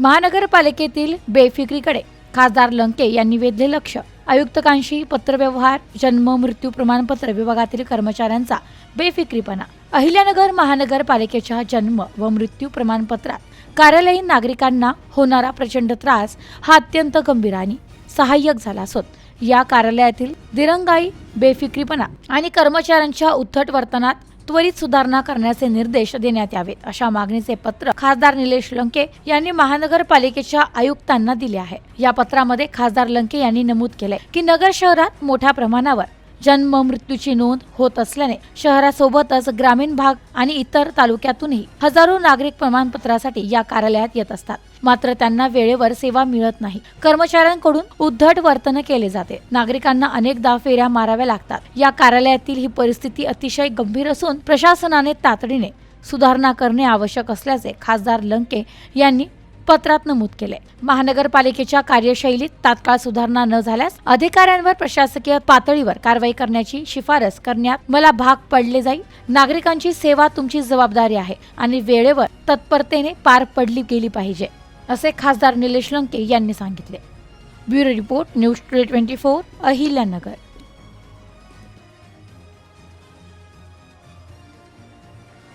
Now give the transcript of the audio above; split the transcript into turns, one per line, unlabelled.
महानगरपालिकेतील बेफिक्रीकडे खासदार लंके यांनी वेधले लक्ष. आयुक्तांशी पत्रव्यवहार, जन्म मृत्यू प्रमाणपत्र विभागातील कर्मचाऱ्यांचा बेफिक्रीपणा. अहिल्यानगर महानगरपालिकेच्या जन्म व मृत्यू प्रमाणपत्रात कार्यालयीन नागरिकांना होणारा प्रचंड त्रास हा अत्यंत गंभीर आणि सहाय्यक झाला असून या कार्यालयातील दिरंगाई, बेफिक्रीपणा आणि कर्मचाऱ्यांच्या उद्धट वर्तनात त्वरित सुधारणा करण्याचे निर्देश देण्यात यावेत, अशा मागणीचे पत्र खासदार निलेश लंके यांनी महानगरपालिकेच्या आयुक्तांना दिले आहे. या पत्रामध्ये खासदार लंके यांनी नमूद केले की नगर शहरात मोठ्या प्रमाणावर जन्म मृत्यूची नोंद होत असल्याने शहरासोबतच ग्रामीण भाग आणि इतर तालुक्यातूनही हजारो नागरिक प्रमाणपत्रासाठी या कार्यालयात येत असतात. मात्र त्यांना वेळेवर सेवा मिळत नाही. कर्मचाऱ्यांकडून उद्धट वर्तन केले जाते. नागरिकांना अनेकदा फेऱ्या माराव्या लागतात. या कार्यालयातील ही परिस्थिती अतिशय गंभीर असून प्रशासनाने तातडीने सुधारणा करणे आवश्यक असल्याचे खासदार लंके यांनी पत्रात नमूद केले. महानगरपालिकेच्या कार्यशैलीत तात्काळ सुधारणा न झाल्यास अधिकाऱ्यांवर प्रशासकीय पातळीवर कारवाई करण्याची शिफारस करण्यात मला भाग पडले जाईल. नागरिकांची सेवा तुमची जबाबदारी आहे आणि वेळेवर तत्परतेने पार पडली गेली पाहिजे, असे खासदार निलेश लंके यांनी सांगितले. Bureau report, news 24, Ahilyanagar.